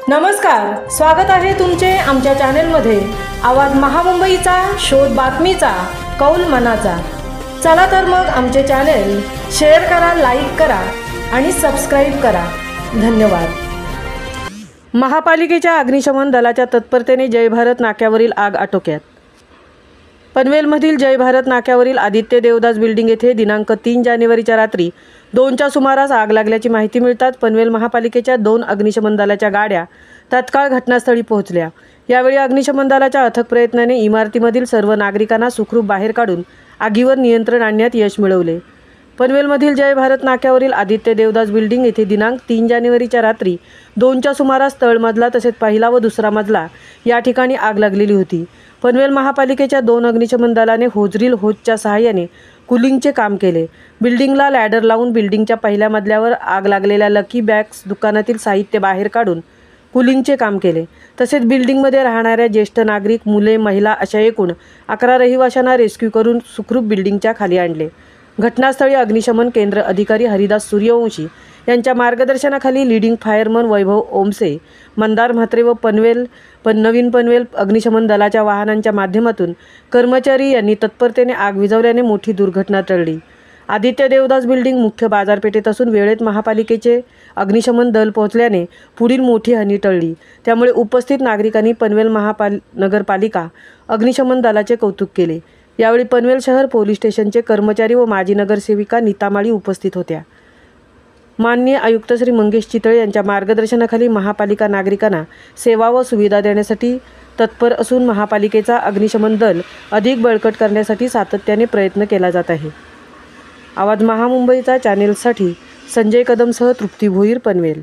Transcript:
नमस्कार, स्वागत आहे तुमचे आमच्या चॅनलमध्ये। आवाज महामुंबईचा, शोध बातमीचा, कौल मनाचा। चला तर मग आमचे चॅनल शेअर करा, लाईक करा आणि सबस्क्राइब करा। धन्यवाद। महापालिकेच्या अग्निशमन दलाच्या तत्परतेने जय भारत नाक्यावरील आग आटोक्यात। पनवेलमधील जय भारत नाक्यावरील आदित्य देवदास बिल्डिंग येथे दिनांक 3 जानेवारीच्या रात्री 2च्या सुमारास आग लागल्याची माहिती मिळताच पनवेल महापालिकेच्या 2 अग्निशमन दलाच्या गाड्या तत्काळ घटनास्थळी पोहोचल्या। यावेळी अग्निशमन दलाच्या अथक प्रयत्नाने इमारतीमधील सर्व नागरिकांना सुखरूप बाहेर काढून आगीवर नियंत्रण आणण्यात यश मिळवले। पनवेलमधील जय भारत नाक्यावरील आदित्य देवदास बिल्डिंग येथे दिनांक 3 जानेवारीच्या रात्री 2च्या सुमारास तळमजला तसेच पहिला व दुसरा मजला या ठिकाणी आग लागलेली होती। पनवेल महापालिकेच्या 2 अग्निशमन दलाने होजरील होजच्या सहाय्याने कूलिंगचे काम केले। बिल्डिंगला लॅडर लावून बिल्डिंगच्या पहिल्या मजल्यावर आग लागलेल्या लकी बॅग्स दुकानातील साहित्य बाहेर काढून कूलिंगचे काम केले। तसेच बिल्डिंगमध्ये राहणाऱ्या ज्येष्ठ नागरिक, मुले, महिला अशा एकूण 11 रहिवाशांना रेस्क्यू करून सुखरूप बिल्डिंगच्या खाली आणले। घटनास्थळी अग्निशमन केंद्र अधिकारी हरिदास सूर्यवंशी यांच्या मार्गदर्शनाखाली लीडिंग फायरमन वैभव ओमसे, मंदार म्हात्रे व नवीन पनवेल अग्निशमन दलाच्या वाहनांच्या माध्यमातून कर्मचारी यांनी तत्परतेने आग विझवल्याने मोठी दुर्घटना टळली। आदित्य देवदास बिल्डिंग मुख्य बाजारपेठेत असून वेळेत महापालिकेचे अग्निशमन दल पोहोचल्याने पुढील मोठी हानी टळली। त्यामुळे उपस्थित नागरिकांनी पनवेल नगरपालिका अग्निशमन दलाचे कौतुक केले। यावेळी पनवेल शहर पोलीस स्टेशनचे कर्मचारी व माजी नगरसेविका नीता माळी उपस्थित होत्या। माननीय आयुक्त श्री मंगेश चितळे यांच्या मार्गदर्शनाखाली महापालिका नागरिकांना सेवा व सुविधा देण्यासाठी तत्पर असून महापालिकेचा अग्निशमन दल अधिक बळकट करण्यासाठी सातत्याने प्रयत्न केला जात आहे। आवाज महामुंबईचा चॅनेलसाठी संजय कदमसह तृप्ती भोईर, पनवेल।